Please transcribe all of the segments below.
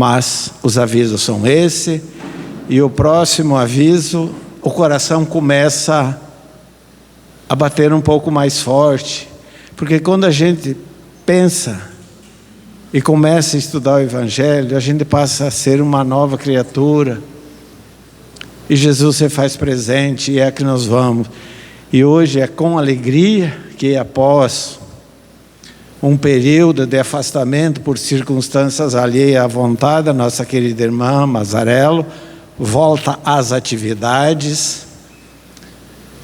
Mas os avisos são esse, e o próximo aviso, o coração começa a bater um pouco mais forte, porque quando a gente pensa e começa a estudar o Evangelho, a gente passa a ser uma nova criatura, e Jesus se faz presente, e é que nós vamos. E hoje é com alegria que, após um período de afastamento por circunstâncias alheias à vontade, a nossa querida irmã Mazarello volta às atividades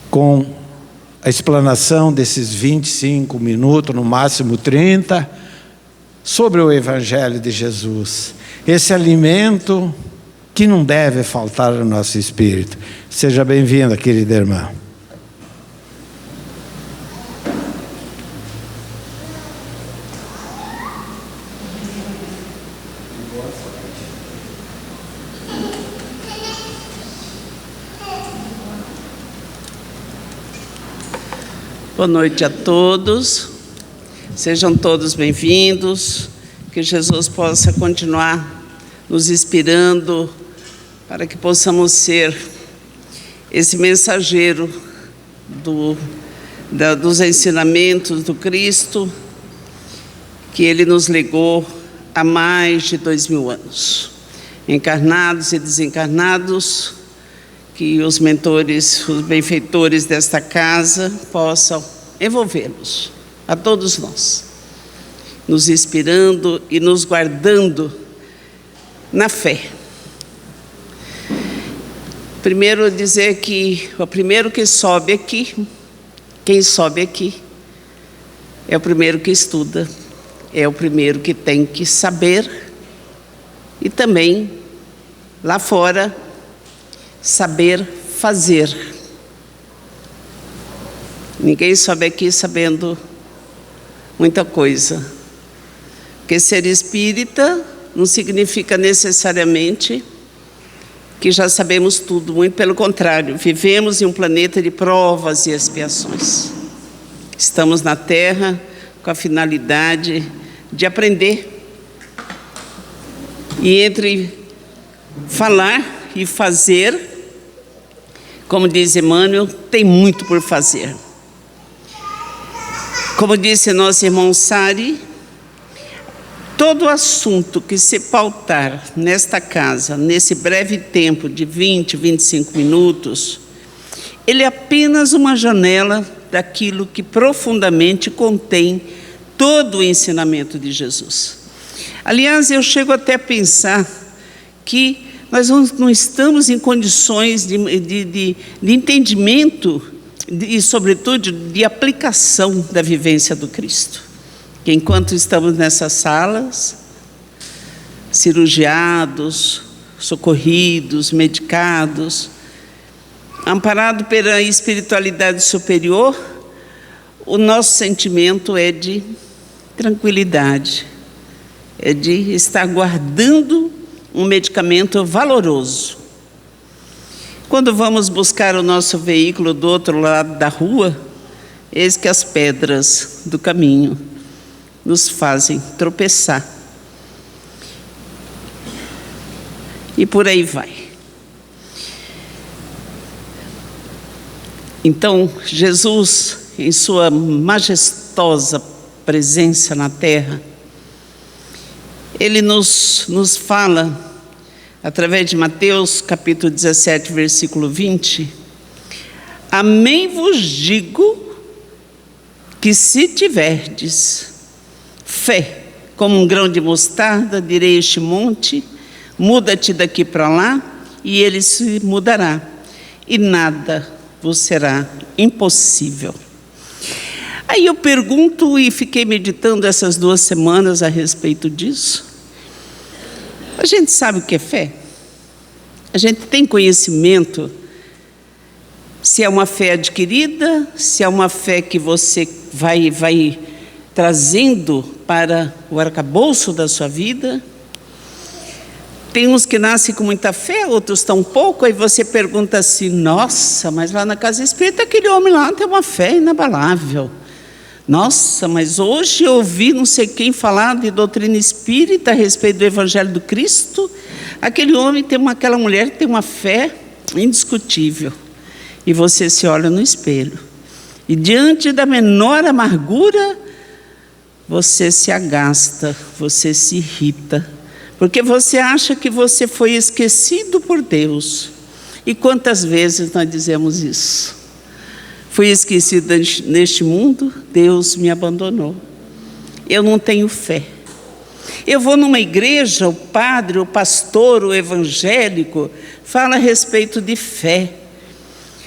com a explanação desses 25 minutos, no máximo 30, sobre o Evangelho de Jesus. Esse alimento que não deve faltar no nosso espírito. Seja bem-vinda, querida irmã. Boa noite a todos, sejam todos bem-vindos, que Jesus possa continuar nos inspirando para que possamos ser esse mensageiro dos ensinamentos do Cristo que Ele nos legou há mais de 2000 anos, encarnados e desencarnados. Que os mentores, os benfeitores desta casa possam envolvê-los, a todos nós, nos inspirando e nos guardando na fé. Primeiro dizer que o primeiro que sobe aqui, quem sobe aqui, é o primeiro que estuda, é o primeiro que tem que saber, e também lá fora, saber fazer. Ninguém sobe aqui sabendo muita coisa, porque ser espírita não significa necessariamente que já sabemos tudo, muito pelo contrário, vivemos em um planeta de provas e expiações. Estamos na Terra com a finalidade de aprender, e entre falar e fazer, como diz Emmanuel, tem muito por fazer. Como disse nosso irmão Sari, todo assunto que se pautar nesta casa, nesse breve tempo de 20, 25 minutos, ele é apenas uma janela daquilo que profundamente contém todo o ensinamento de Jesus. Aliás, eu chego até a pensar que nós não estamos em condições de entendimento e, sobretudo, de aplicação da vivência do Cristo. Que enquanto estamos nessas salas, cirurgiados, socorridos, medicados, amparados pela espiritualidade superior, o nosso sentimento é de tranquilidade, é de estar guardando um medicamento valoroso. Quando vamos buscar o nosso veículo do outro lado da rua, eis que as pedras do caminho nos fazem tropeçar. E por aí vai. Então, Jesus, em sua majestosa presença na terra, Ele nos fala, através de Mateus, capítulo 17, versículo 20, amém vos digo que se tiverdes fé como um grão de mostarda, direi este monte, muda-te daqui para lá, e ele se mudará, e nada vos será impossível. Aí eu pergunto, e fiquei meditando essas 2 semanas a respeito disso, a gente sabe o que é fé? A gente tem conhecimento se é uma fé adquirida, se é uma fé que você vai trazendo para o arcabouço da sua vida. Tem uns que nascem com muita fé, outros tão pouco, aí você pergunta assim, nossa, mas lá na casa espírita aquele homem lá tem uma fé inabalável. Nossa, mas hoje eu ouvi não sei quem falar de doutrina espírita a respeito do Evangelho do Cristo. Aquele homem aquela mulher tem uma fé indiscutível. E você se olha no espelho. E diante da menor amargura, você se agasta, você se irrita. Porque você acha que você foi esquecido por Deus. E quantas vezes nós dizemos isso? Fui esquecido neste mundo, Deus me abandonou. Eu não tenho fé. Eu vou numa igreja, o padre, o pastor, o evangélico, fala a respeito de fé.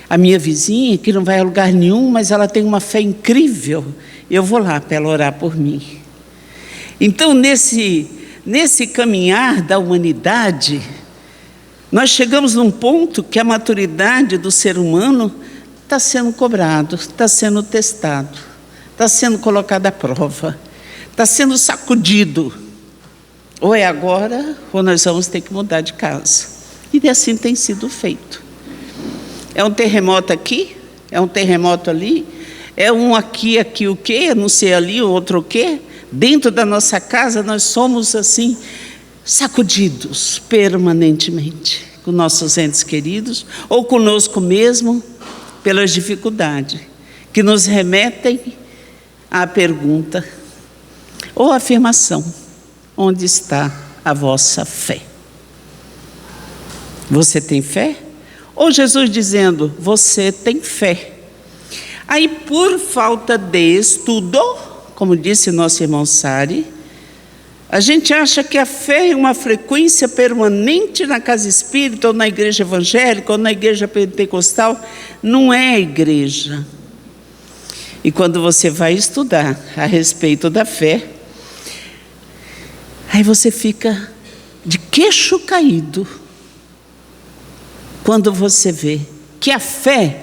A minha vizinha, que não vai a lugar nenhum, mas ela tem uma fé incrível, eu vou lá para ela orar por mim. Então, nesse caminhar da humanidade, nós chegamos num ponto que a maturidade do ser humano está sendo cobrado, está sendo testado, está sendo colocado à prova, está sendo sacudido. Ou é agora, ou nós vamos ter que mudar de casa. E assim tem sido feito. É um terremoto aqui, é um terremoto ali, é um aqui o quê, não sei ali, o outro o quê. Dentro da nossa casa nós somos assim, sacudidos permanentemente, com nossos entes queridos, ou conosco mesmo, pelas dificuldades, que nos remetem à pergunta, ou afirmação: onde está a vossa fé? Você tem fé? Ou Jesus dizendo, você tem fé. Aí, por falta de estudo, como disse nosso irmão Sari, a gente acha que a fé é uma frequência permanente na casa espírita, ou na igreja evangélica, ou na igreja pentecostal. Não é a igreja. E quando você vai estudar a respeito da fé, aí você fica de queixo caído, quando você vê que a fé,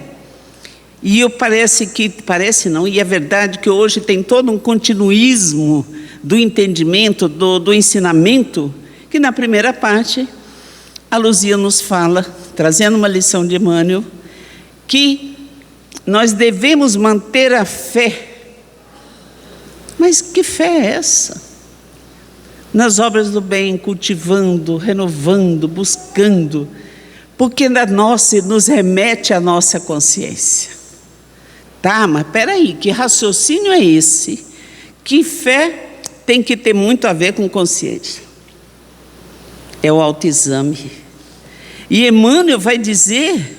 e é verdade que hoje tem todo um continuismo do entendimento, do ensinamento, que na primeira parte a Luzia nos fala, trazendo uma lição de Emmanuel, que nós devemos manter a fé. Mas que fé é essa? Nas obras do bem, cultivando, renovando, buscando, porque nos remete à nossa consciência. Tá, mas peraí, que raciocínio é esse? Que fé tem que ter muito a ver com consciência? É o autoexame. E Emmanuel vai dizer,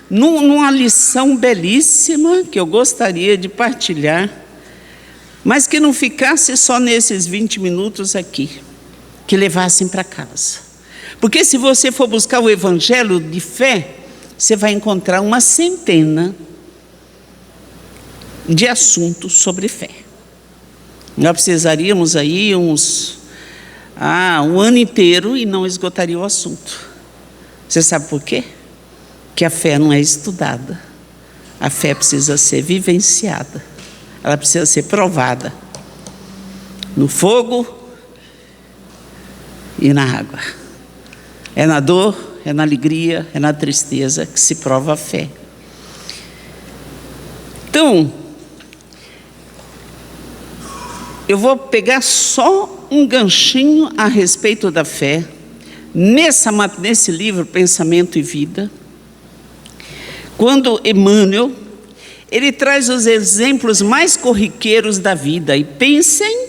numa lição belíssima, que eu gostaria de partilhar, mas que não ficasse só nesses 20 minutos aqui, que levassem para casa. Porque se você for buscar o evangelho de fé, você vai encontrar uma centena de assuntos sobre fé. Nós precisaríamos aí um ano inteiro e não esgotaria o assunto. Você sabe por quê? Que a fé não é estudada. A fé precisa ser vivenciada. Ela precisa ser provada. No fogo e na água. É na dor, é na alegria, é na tristeza que se prova a fé. Então, eu vou pegar só um ganchinho a respeito da fé, nesse livro Pensamento e Vida, quando Emmanuel, ele traz os exemplos mais corriqueiros da vida, e pensem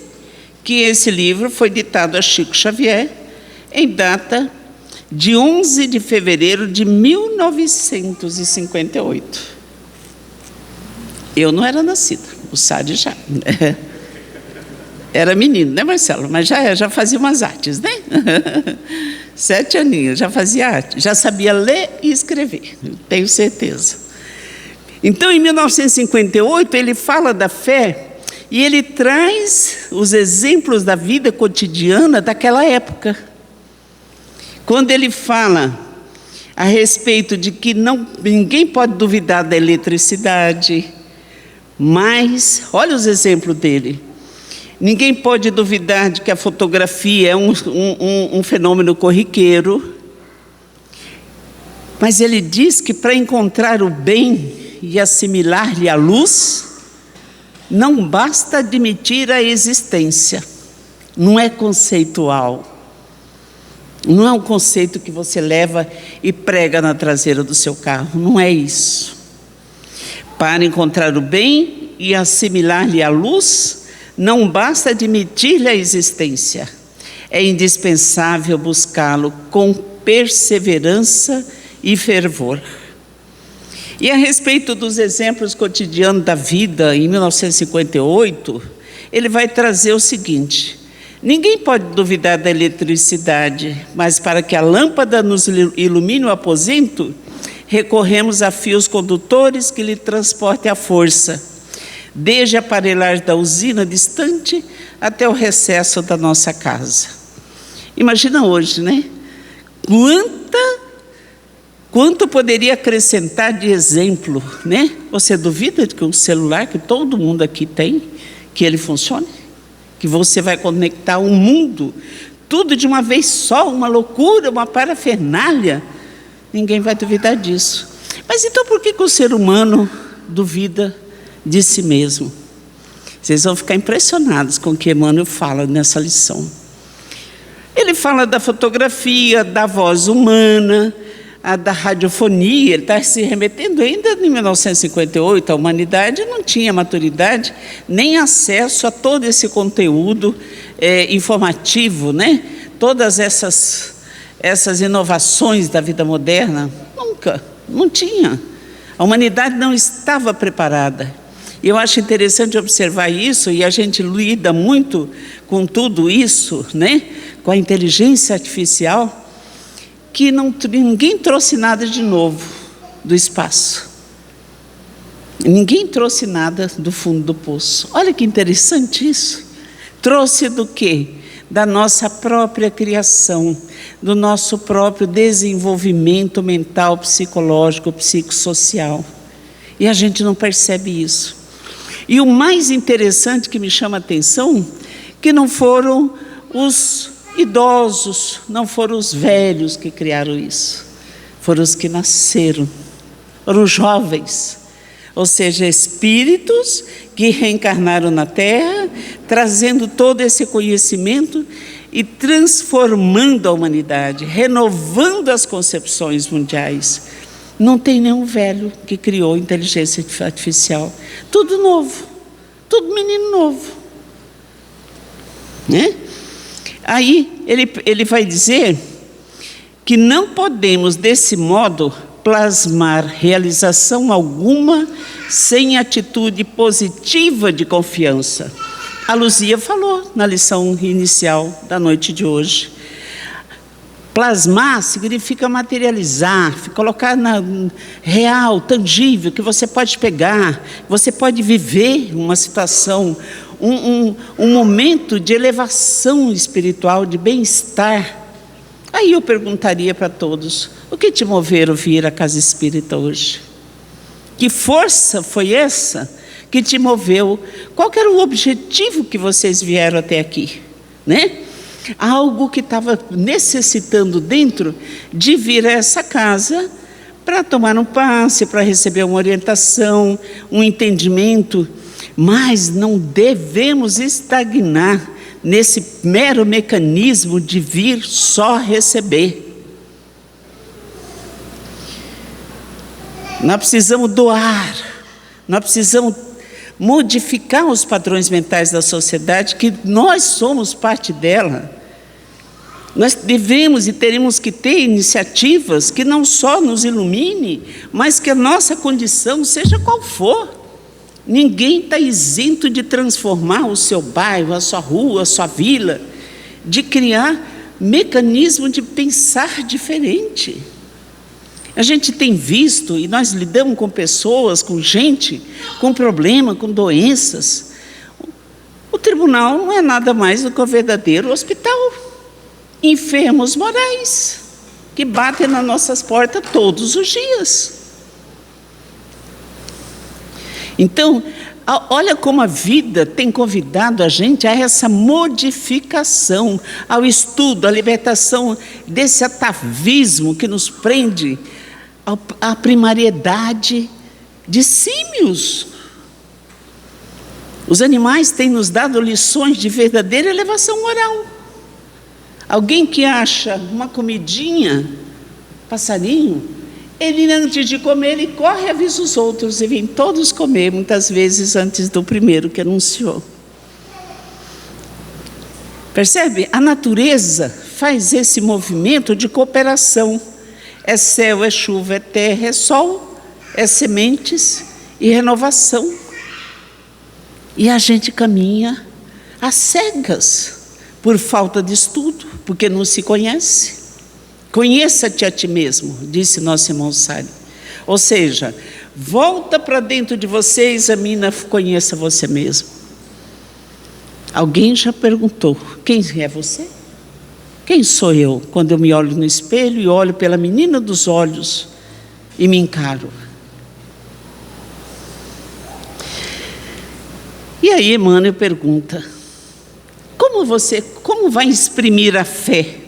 que esse livro foi ditado a Chico Xavier, em data de 11 de fevereiro de 1958. Eu não era nascida, o Sade já. Era menino, né, Marcelo? Mas já fazia umas artes, né? 7 aninhos, já fazia arte, já sabia ler e escrever, tenho certeza. Então, em 1958, ele fala da fé e ele traz os exemplos da vida cotidiana daquela época. Quando ele fala a respeito de que ninguém pode duvidar da eletricidade, mas, olha os exemplos dele. Ninguém pode duvidar de que a fotografia é um fenômeno corriqueiro, mas ele diz que para encontrar o bem e assimilar-lhe a luz, Não basta admitir a existência, não é conceitual. Não é um conceito que você leva e prega na traseira do seu carro, não é isso. Para encontrar o bem e assimilar-lhe a luz, não basta admitir-lhe a existência. É indispensável buscá-lo com perseverança e fervor. E a respeito dos exemplos cotidianos da vida, em 1958, ele vai trazer o seguinte: ninguém pode duvidar da eletricidade, mas para que a lâmpada nos ilumine o aposento, recorremos a fios condutores que lhe transportem a força, desde a aparelhagem da usina distante até o recesso da nossa casa. Imagina hoje, né? Quanto poderia acrescentar de exemplo, né? Você duvida de que um celular que todo mundo aqui tem, que ele funcione? Que você vai conectar o mundo, tudo de uma vez só, uma loucura, uma parafernália? Ninguém vai duvidar disso. Mas então por que o ser humano duvida de si mesmo? Vocês vão ficar impressionados com o que Emmanuel fala nessa lição. Ele fala da fotografia, da voz humana, da radiofonia. Ele está se remetendo ainda em 1958. A humanidade não tinha maturidade nem acesso a todo esse conteúdo informativo, né? Todas essas inovações da vida moderna, não tinha. A humanidade não estava preparada. E eu acho interessante observar isso, e a gente lida muito com tudo isso, né? Com a inteligência artificial, que ninguém trouxe nada de novo do espaço. Ninguém trouxe nada do fundo do poço. Olha que interessante isso. Trouxe do quê? Da nossa própria criação, do nosso próprio desenvolvimento mental, psicológico, psicossocial. E a gente não percebe isso. E o mais interessante que me chama a atenção, que não foram os idosos, não foram os velhos que criaram isso. Foram os que nasceram, foram os jovens. Ou seja, espíritos que reencarnaram na Terra, trazendo todo esse conhecimento e transformando a humanidade, renovando as concepções mundiais. Não tem nenhum velho que criou inteligência artificial. Tudo novo, tudo menino novo. Né? Aí ele vai dizer que não podemos, desse modo, plasmar realização alguma sem atitude positiva de confiança. A Luzia falou na lição inicial da noite de hoje. Plasmar significa materializar, colocar na real, tangível, que você pode pegar, você pode viver uma situação, um momento de elevação espiritual, de bem-estar. Aí eu perguntaria para todos: o que te moveram vir à casa espírita hoje? Que força foi essa que te moveu? Qual era o objetivo que vocês vieram até aqui? Né? Algo que estava necessitando dentro de vir a essa casa para tomar um passe, para receber uma orientação, um entendimento. Mas não devemos estagnar nesse mero mecanismo de vir só receber. Nós precisamos doar, nós precisamos modificar os padrões mentais da sociedade, que nós somos parte dela. Nós devemos e teremos que ter iniciativas que não só nos ilumine, mas que a nossa condição, seja qual for, ninguém está isento de transformar o seu bairro, a sua rua, a sua vila, de criar mecanismo de pensar diferente. A gente tem visto, e nós lidamos com pessoas, com gente, com problema, com doenças. O tribunal não é nada mais do que o verdadeiro hospital. Enfermos morais, que batem nas nossas portas todos os dias. Então, olha como a vida tem convidado a gente a essa modificação, ao estudo, à libertação desse atavismo que nos prende à primariedade de símios. Os animais têm nos dado lições de verdadeira elevação moral. Alguém que acha uma comidinha, passarinho, ele antes de comer, ele corre e avisa os outros e vem todos comer, muitas vezes antes do primeiro que anunciou. Percebe? A natureza faz esse movimento de cooperação. É céu, é chuva, é terra, é sol, é sementes e renovação. E a gente caminha às cegas, por falta de estudo, porque não se conhece. Conheça-te a ti mesmo, disse nosso irmão Sário. Ou seja, volta para dentro de você, examina, conheça você mesmo. Alguém já perguntou, quem é você? Quem sou eu? Quando eu me olho no espelho e olho pela menina dos olhos e me encaro. E aí Emmanuel pergunta, como vai exprimir a fé?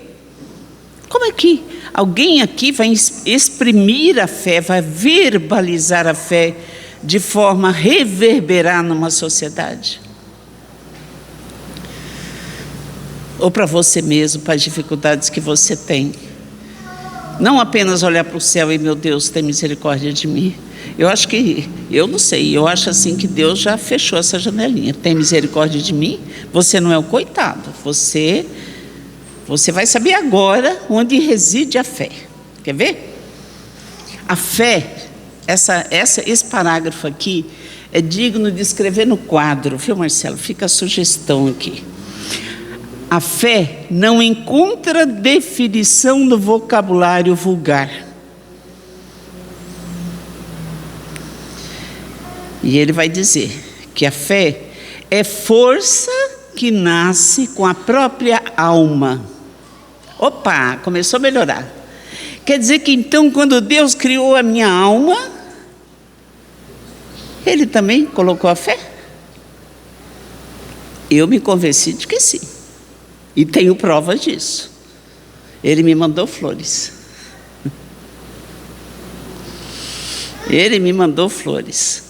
Como é que alguém aqui vai exprimir a fé, vai verbalizar a fé de forma a reverberar numa sociedade? Ou para você mesmo, para as dificuldades que você tem? Não apenas olhar para o céu e, meu Deus, tem misericórdia de mim. Eu não sei, eu acho assim que Deus já fechou essa janelinha. Tem misericórdia de mim? Você não é o coitado, você vai saber agora onde reside a fé. Quer ver? A fé, esse parágrafo aqui é digno de escrever no quadro, viu, Marcelo? Fica a sugestão aqui. A fé não encontra definição no vocabulário vulgar. E ele vai dizer que a fé é força que nasce com a própria alma. Opa, começou a melhorar. Quer dizer que então, quando Deus criou a minha alma, Ele também colocou a fé? Eu me convenci de que sim. E tenho provas disso. Ele me mandou flores. Ele me mandou flores.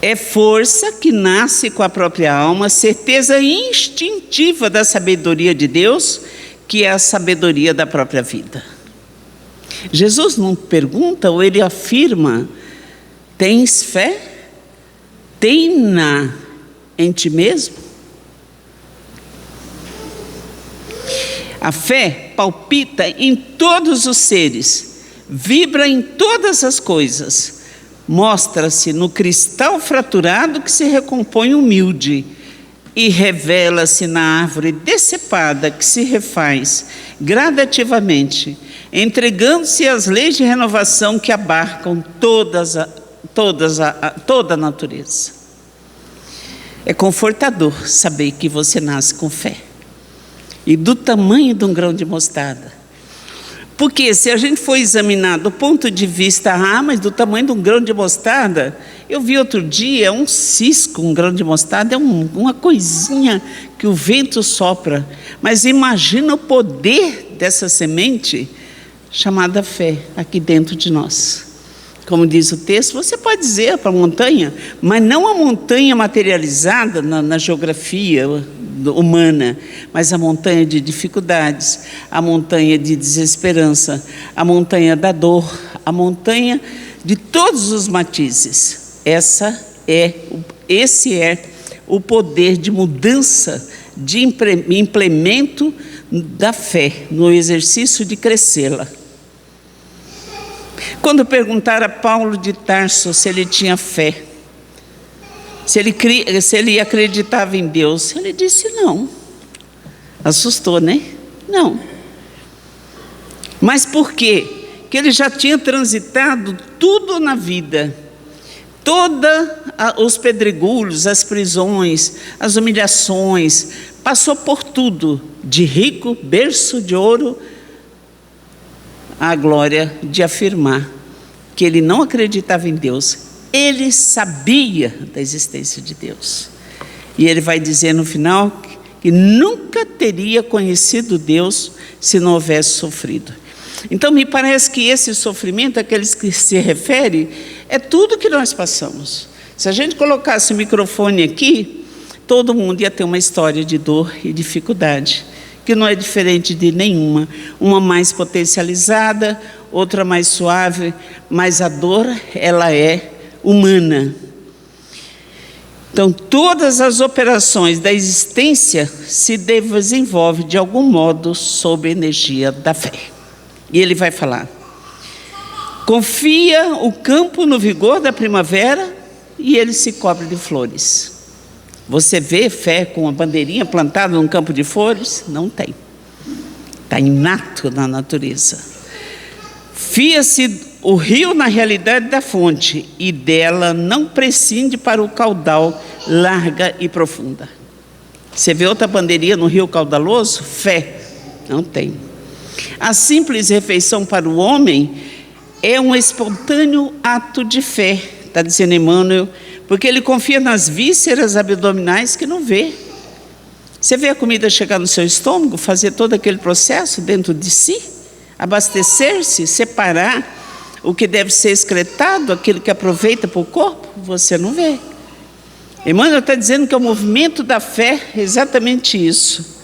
É força que nasce com a própria alma, certeza instintiva da sabedoria de Deus, que é a sabedoria da própria vida. Jesus não pergunta, ou ele afirma: tens fé? Tem-na em ti mesmo? A fé palpita em todos os seres, vibra em todas as coisas, mostra-se no cristal fraturado que se recompõe humilde e revela-se na árvore decepada que se refaz gradativamente, entregando-se às leis de renovação que abarcam toda a natureza. É confortador saber que você nasce com fé e do tamanho de um grão de mostarda. Porque se a gente for examinar do ponto de vista, mas do tamanho de um grão de mostarda, eu vi outro dia um cisco, um grão de mostarda, é uma coisinha que o vento sopra. Mas imagina o poder dessa semente chamada fé aqui dentro de nós. Como diz o texto, você pode dizer para a montanha, mas não a montanha materializada na geografia humana, mas a montanha de dificuldades, a montanha de desesperança, a montanha da dor, a montanha de todos os matizes. Esse é o poder de mudança, de implemento da fé, no exercício de crescê-la. Quando perguntaram a Paulo de Tarso se ele tinha fé, se ele acreditava em Deus, ele disse não. Assustou, né? Não. Mas por quê? Que ele já tinha transitado tudo na vida, todos os pedregulhos, as prisões, as humilhações, passou por tudo, de rico, berço de ouro, a glória de afirmar que ele não acreditava em Deus. Ele sabia da existência de Deus. E ele vai dizer no final que nunca teria conhecido Deus se não houvesse sofrido. Então me parece que esse sofrimento, aqueles que se refere, É tudo que nós passamos. Se a gente colocasse o microfone aqui, todo mundo ia ter uma história de dor e dificuldade, que não é diferente de nenhuma. Uma mais potencializada, outra mais suave, mas a dor, ela é humana. Então, todas as operações da existência se desenvolvem de algum modo sob a energia da fé. E ele vai falar: confia o campo no vigor da primavera e ele se cobre de flores. Você vê fé com uma bandeirinha plantada num campo de flores? Não tem. Está inato na natureza. Fia-se o rio na realidade da fonte, e dela não prescinde para o caudal larga e profunda. Você vê outra bandeirinha no rio caudaloso? Fé. Não tem. A simples refeição para o homem é um espontâneo ato de fé, está dizendo Emmanuel, porque ele confia nas vísceras abdominais que não vê. Você vê a comida chegar no seu estômago, fazer todo aquele processo dentro de si, abastecer-se, separar o que deve ser excretado, aquilo que aproveita para o corpo, você não vê. Emmanuel está dizendo que é o movimento da fé é exatamente isso.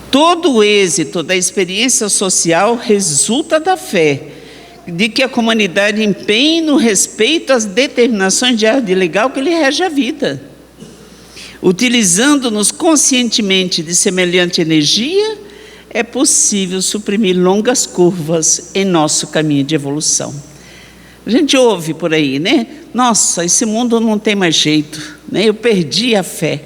Todo o êxito da experiência social resulta da fé, de que a comunidade empenhe no respeito às determinações de ordem legal que lhe rege a vida. Utilizando-nos conscientemente de semelhante energia, é possível suprimir longas curvas em nosso caminho de evolução. A gente ouve por aí, né? Nossa, esse mundo não tem mais jeito, né? Eu perdi a fé.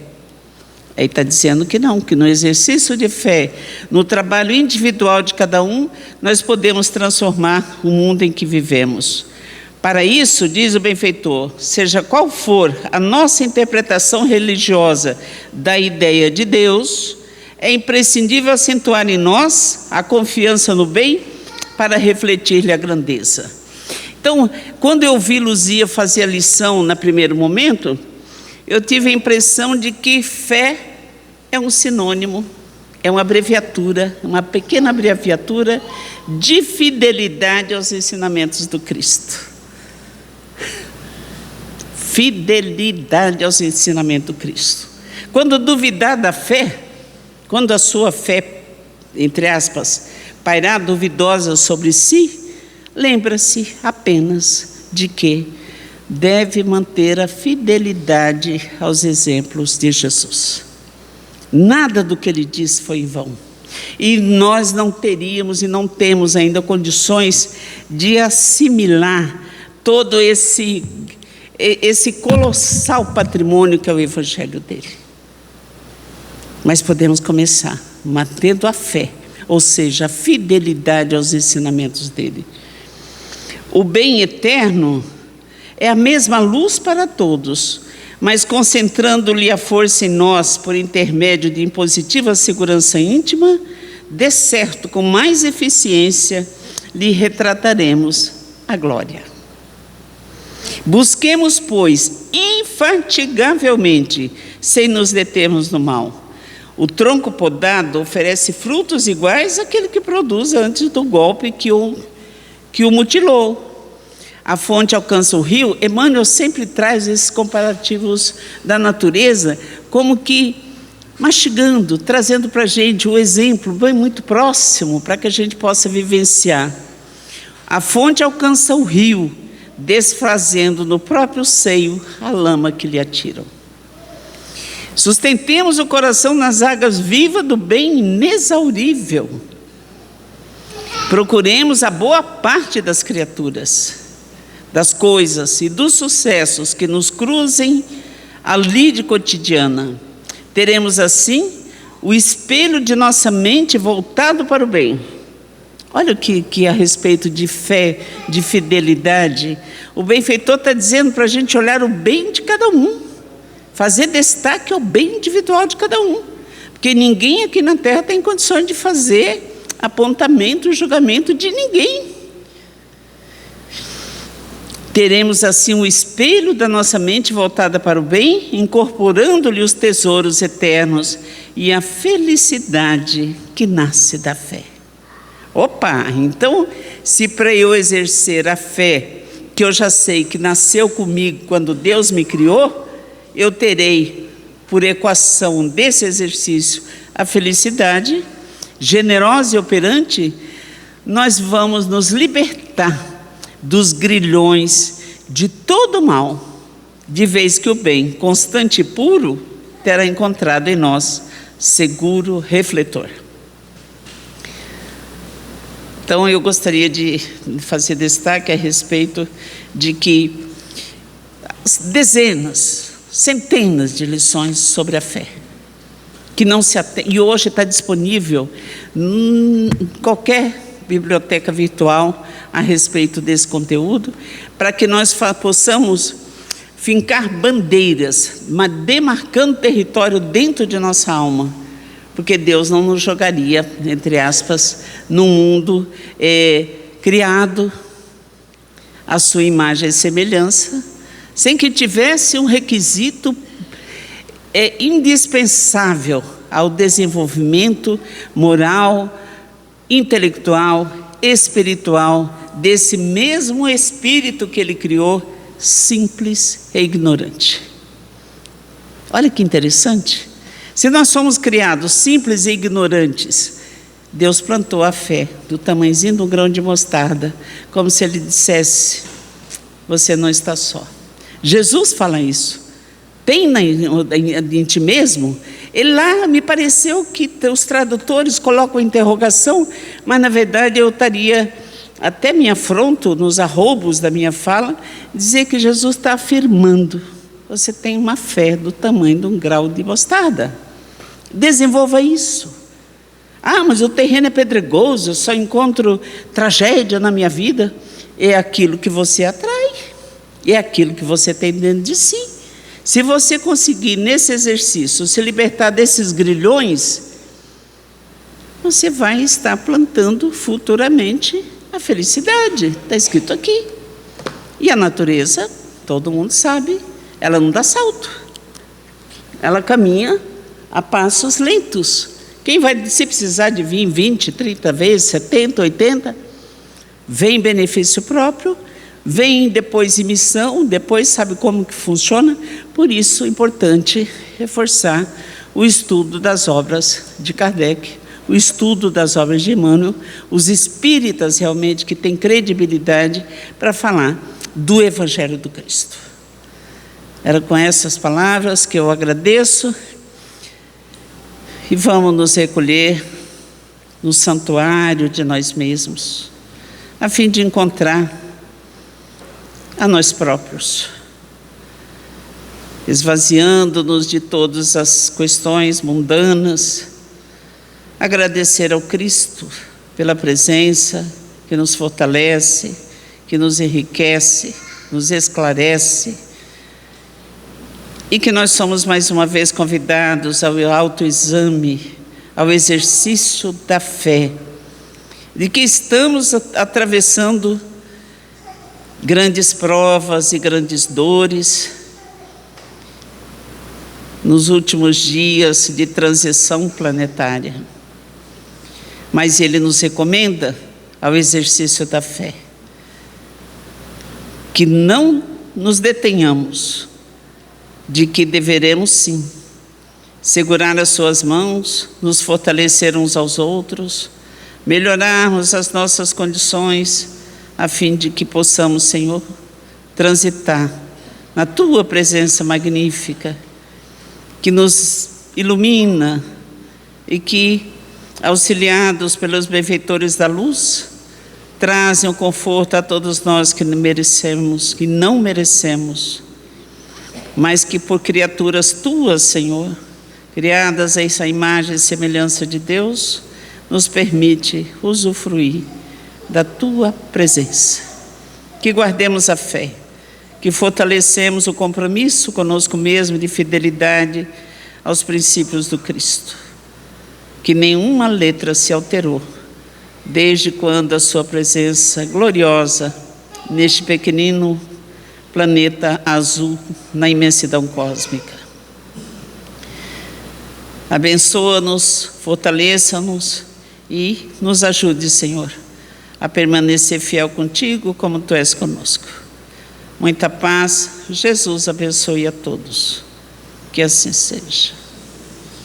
Aí está dizendo que não, que no exercício de fé, no trabalho individual de cada um, nós podemos transformar o mundo em que vivemos. Para isso, diz o benfeitor, seja qual for a nossa interpretação religiosa da ideia de Deus, é imprescindível acentuar em nós a confiança no bem para refletir-lhe a grandeza. Então, quando eu vi Luzia fazer a lição no primeiro momento, eu tive a impressão de que fé é um sinônimo, é uma abreviatura, uma pequena abreviatura de fidelidade aos ensinamentos do Cristo. Fidelidade aos ensinamentos do Cristo. Quando duvidar da fé, quando a sua fé, entre aspas, pairar duvidosa sobre si, lembra-se apenas de que deve manter a fidelidade aos exemplos de Jesus. Nada do que ele disse foi em vão. E nós não teríamos e não temos ainda condições de assimilar todo esse colossal patrimônio que é o Evangelho dele. Mas podemos começar mantendo a fé, ou seja, a fidelidade aos ensinamentos dele. O bem eterno é a mesma luz para todos, mas concentrando-lhe a força em nós por intermédio de impositiva segurança íntima, de certo, com mais eficiência, lhe retrataremos a glória. Busquemos, pois, infatigavelmente, sem nos determos no mal. O tronco podado oferece frutos iguais àquele que produz antes do golpe que o mutilou. A fonte alcança o rio. Emmanuel sempre traz esses comparativos da natureza, como que mastigando, trazendo para a gente o exemplo bem muito próximo, para que a gente possa vivenciar. A fonte alcança o rio, desfazendo no próprio seio a lama que lhe atiram. Sustentemos o coração nas águas vivas do bem inexaurível. Procuremos a boa parte das criaturas, das coisas e dos sucessos que nos cruzem a lide cotidiana. Teremos assim o espelho de nossa mente voltado para o bem. Olha o que a respeito de fé, de fidelidade, o benfeitor está dizendo para a gente olhar o bem de cada um, fazer destaque ao bem individual de cada um, porque ninguém aqui na Terra tem condições de fazer apontamento, julgamento de ninguém. Teremos assim o espelho da nossa mente voltada para o bem, incorporando-lhe os tesouros eternos e a felicidade que nasce da fé. Opa, então, se para eu exercer a fé que eu já sei que nasceu comigo quando Deus me criou, eu terei, por equação desse exercício, a felicidade generosa e operante. Nós vamos nos libertar dos grilhões de todo o mal, de vez que o bem constante e puro terá encontrado em nós seguro refletor. Então eu gostaria de fazer destaque a respeito de que dezenas, centenas de lições sobre a fé, que não se e hoje está disponível em qualquer biblioteca virtual a respeito desse conteúdo, para que nós possamos fincar bandeiras, demarcando território dentro de nossa alma, porque Deus não nos jogaria, entre aspas, num mundo criado à sua imagem e semelhança, sem que tivesse um requisito indispensável ao desenvolvimento moral, intelectual, espiritual, desse mesmo espírito que Ele criou, simples e ignorante. Olha que interessante. Se nós somos criados simples e ignorantes, Deus plantou a fé do tamanhozinho de um grão de mostarda, como se Ele dissesse: você não está só. Jesus fala isso. Tem em ti mesmo? E lá me pareceu que os tradutores colocam interrogação, mas na verdade eu até me afronto nos arroubos da minha fala, dizer que Jesus está afirmando: você tem uma fé do tamanho de um grão de mostarda. Desenvolva isso. Ah, mas o terreno é pedregoso, eu só encontro tragédia na minha vida. É aquilo que você atrai, é aquilo que você tem dentro de si. Se você conseguir, nesse exercício, se libertar desses grilhões, você vai estar plantando futuramente a felicidade. Está escrito aqui. E a natureza, todo mundo sabe, ela não dá salto. Ela caminha a passos lentos. Quem vai, se precisar de vir 20, 30 vezes, 70, 80, vem em benefício próprio, vem depois em missão, depois sabe como que funciona. Por isso é importante reforçar o estudo das obras de Kardec, o estudo das obras de Emmanuel, os espíritas realmente que têm credibilidade para falar do Evangelho do Cristo. Era com essas palavras que eu agradeço. E vamos nos recolher no santuário de nós mesmos, a fim de encontrar a nós próprios, esvaziando-nos de todas as questões mundanas, agradecer ao Cristo pela presença que nos fortalece, que nos enriquece, nos esclarece, e que nós somos mais uma vez convidados ao autoexame, ao exercício da fé, de que estamos atravessando grandes provas e grandes dores nos últimos dias de transição planetária. Mas Ele nos recomenda ao exercício da fé, que não nos detenhamos, de que deveremos sim segurar as suas mãos, nos fortalecer uns aos outros, melhorarmos as nossas condições, a fim de que possamos, Senhor, transitar na Tua presença magnífica, que nos ilumina e que, auxiliados pelos benfeitores da luz, trazem o conforto a todos nós que não merecemos, mas que por criaturas Tuas, Senhor, criadas a essa imagem e semelhança de Deus, nos permite usufruir da Tua presença. Que guardemos a fé, que fortalecemos o compromisso conosco mesmo de fidelidade aos princípios do Cristo, que nenhuma letra se alterou, desde quando a Sua presença gloriosa neste pequenino planeta azul na imensidão cósmica. Abençoa-nos, fortaleça-nos e nos ajude, Senhor, a permanecer fiel contigo como Tu és conosco. Muita paz. Jesus abençoe a todos. Que assim seja.